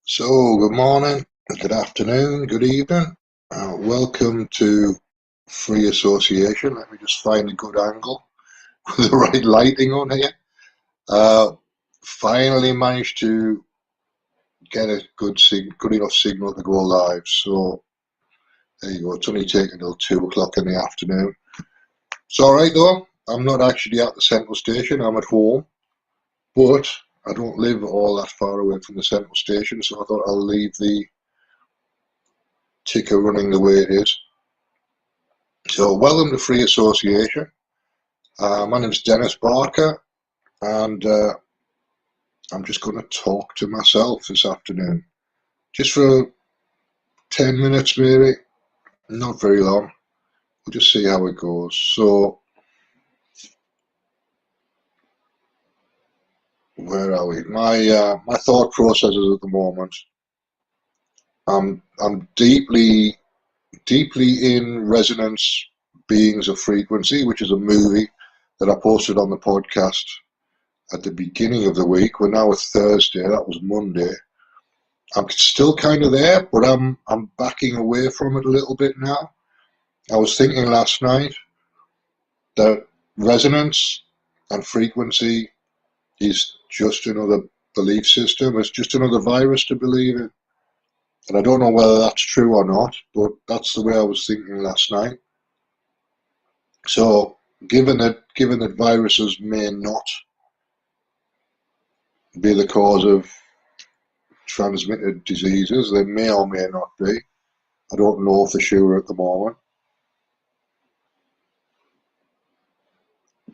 So, good morning, good afternoon, good evening. Welcome to Free Association. Let me just find a good angle with the right lighting on here. Finally managed to get a good enough signal to go live. So, there you go. It's only taken until 2 o'clock in the afternoon. It's all right though. I'm not actually at the central station. I'm at home, but I don't live all that far away from the central station, so I thought I'll leave the ticker running the way it is. So, welcome to Free Association. My name is Dennis Barker, and I'm just going to talk to myself this afternoon, just for 10 minutes, maybe, not very long. We'll just see how it goes. So, where are we? My thought processes at the moment. I'm deeply in Resonance Beings of Frequency, which is a movie that I posted on the podcast at the beginning of the week. We're now at Thursday. That was Monday. I'm still kind of there, but I'm backing away from it a little bit now. I was thinking last night that resonance and frequency is just another belief system. It's just another virus to believe in. And I don't know whether that's true or not, but that's the way I was thinking last night. So given that viruses may not be the cause of transmitted diseases, they may or may not be. I don't know for sure at the moment.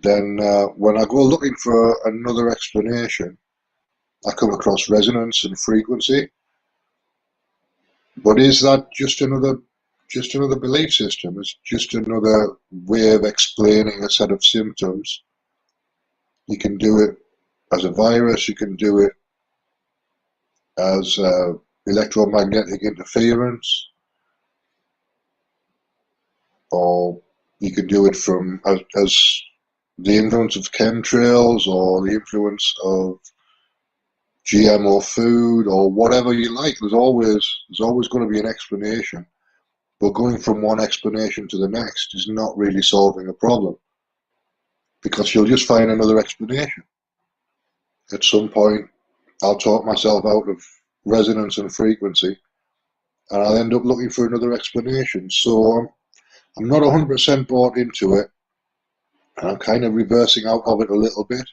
Then when I go looking for another explanation, I come across resonance and frequency. But is that just another belief system? It's just another way of explaining a set of symptoms. You can do it as a virus, you can do it as electromagnetic interference, or you can do it from as the influence of chemtrails or the influence of GMO food or whatever you like. There's always going to be an explanation, but going from one explanation to the next is not really solving a problem, because you'll just find another explanation. At some point, I'll talk myself out of resonance and frequency, and I'll end up looking for another explanation. So I'm not 100% bought into it, and I'm kind of reversing out of it a little bit.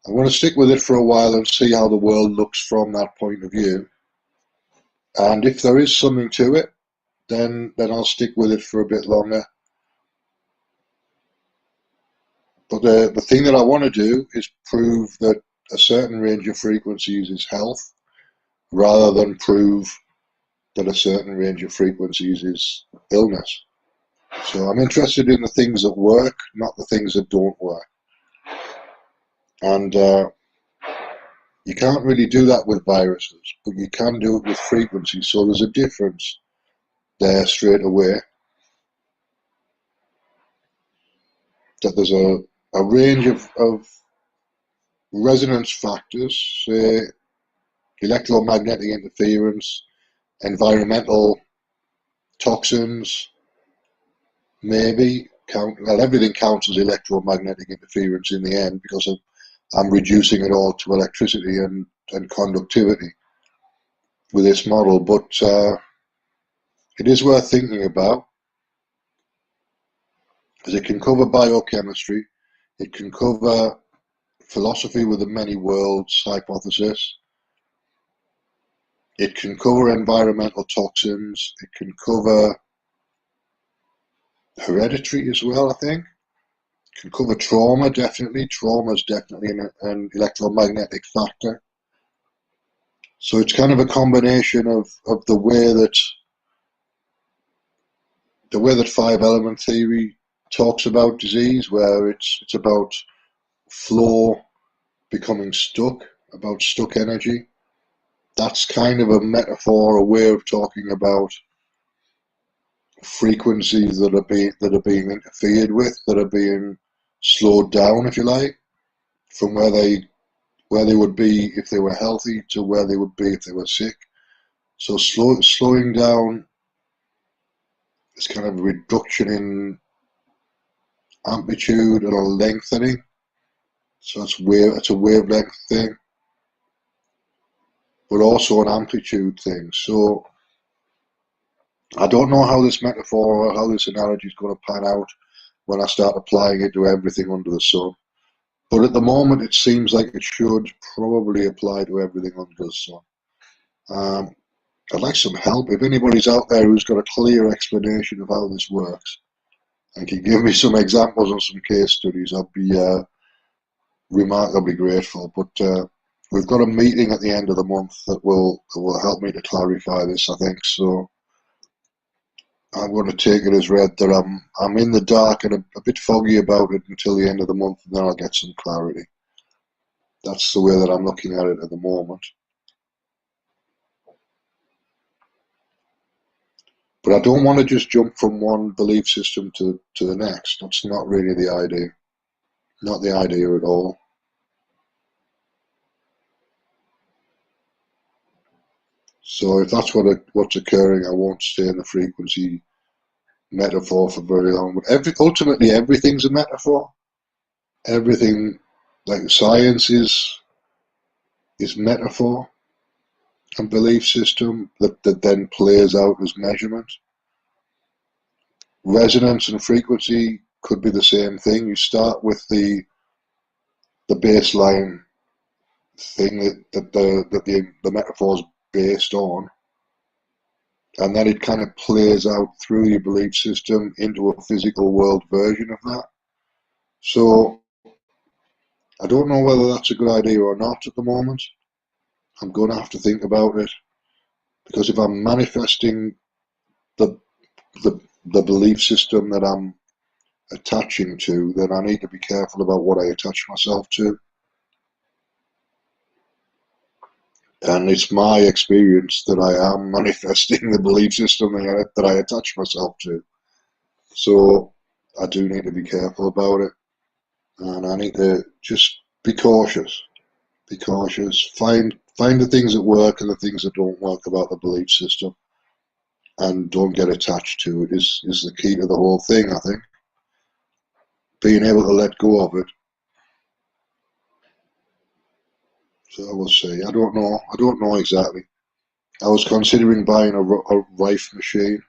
I'm going to stick with it for a while and see how the world looks from that point of view. And if there is something to it, then I'll stick with it for a bit longer. But the thing that I want to do is prove that a certain range of frequencies is health, rather than prove that a certain range of frequencies is illness. So I'm interested in the things that work, not the things that don't work. And you can't really do that with viruses, but you can do it with frequencies. So there's a difference there straight away. That there's a range of resonance factors, say electromagnetic interference, environmental toxins, maybe well, everything counts as electromagnetic interference in the end, because I'm reducing it all to electricity and conductivity with this model. But it is worth thinking about, because it can cover biochemistry, it can cover philosophy with the many worlds hypothesis, it can cover environmental toxins, it can cover hereditary as well, I think. It can cover trauma, definitely. Trauma is definitely an electromagnetic factor. So it's kind of a combination of the way that 5-element theory talks about disease, where it's about flow becoming stuck, about stuck energy. That's kind of a metaphor, a way of talking about frequencies that are being interfered with, that are being slowed down, if you like, from where they would be if they were healthy to where they would be if they were sick. So slowing down is kind of a reduction in amplitude and a lengthening. So it's a wavelength thing, but also an amplitude thing. So I don't know how this metaphor or how this analogy is going to pan out when I start applying it to everything under the sun. But at the moment, it seems like it should probably apply to everything under the sun. I'd like some help. If anybody's out there who's got a clear explanation of how this works and can give me some examples and some case studies, I'd be remarkably grateful. But we've got a meeting at the end of the month that will help me to clarify this, I think. So I'm going to take it as read that I'm in the dark and a bit foggy about it until the end of the month, and then I'll get some clarity. That's the way that I'm looking at it at the moment. But I don't want to just jump from one belief system to the next. That's not really the idea. Not the idea at all. So if that's what's occurring, I won't stay in the frequency metaphor for very long. But ultimately, everything's a metaphor. Everything, like science is metaphor and belief system that then plays out as measurement. Resonance and frequency could be the same thing. You start with the baseline thing that the metaphor is based on, and then it kind of plays out through your belief system into a physical world version of that. So I don't know whether that's a good idea or not at the moment. I'm going to have to think about it, because if I'm manifesting the belief system that I'm attaching to, then I need to be careful about what I attach myself to. And it's my experience that I am manifesting the belief system that I attach myself to. So I do need to be careful about it. And I need to just be cautious. Be cautious. Find the things that work and the things that don't work about the belief system. And don't get attached to it is the key to the whole thing, I think. Being able to let go of it. So I will say, I don't know exactly. I was considering buying a Rife machine,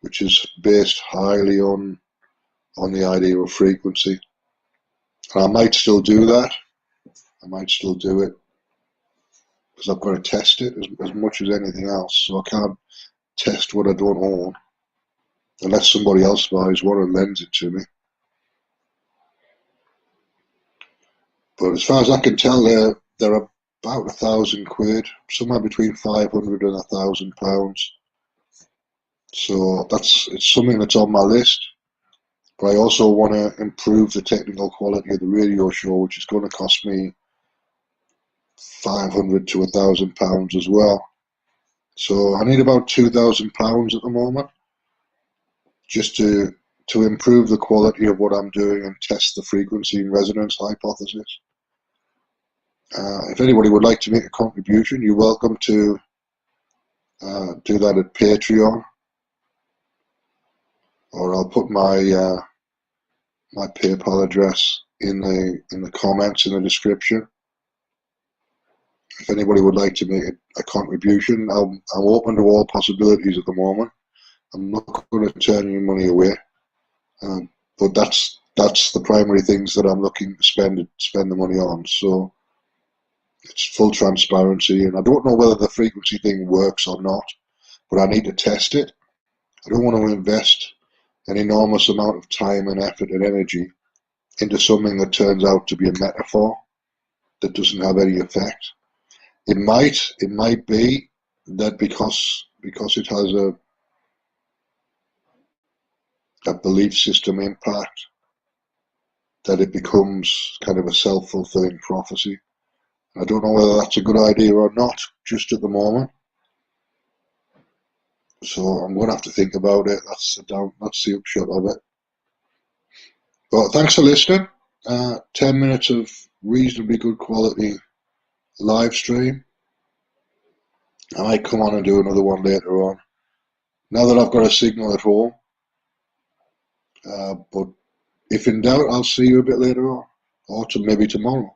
which is based highly on the idea of frequency. And I might still do that. I might still do it, because I've got to test it as much as anything else. So I can't test what I don't own unless somebody else buys one and lends it to me. But as far as I can tell, they're about £1,000, somewhere between 500 and £1,000. So it's something that's on my list. But I also want to improve the technical quality of the radio show, which is going to cost me £500 to £1,000 as well. So I need about £2,000 at the moment, just to improve the quality of what I'm doing and test the frequency and resonance hypothesis. If anybody would like to make a contribution, you're welcome to do that at Patreon, or I'll put my my PayPal address in the comments in the description. If anybody would like to make a contribution, I'm open to all possibilities at the moment. I'm not going to turn any money away, but that's the primary things that I'm looking to spend the money on. So it's full transparency, and I don't know whether the frequency thing works or not, but I need to test it. I don't want to invest an enormous amount of time and effort and energy into something that turns out to be a metaphor that doesn't have any effect. It might be that because it has a belief system impact, that it becomes kind of a self-fulfilling prophecy. I don't know whether that's a good idea or not, just at the moment. So I'm going to have to think about it. That's the upshot of it. But thanks for listening. 10 minutes of reasonably good quality live stream. I might come on and do another one later on. Now that I've got a signal at home. But if in doubt, I'll see you a bit later on, or maybe tomorrow.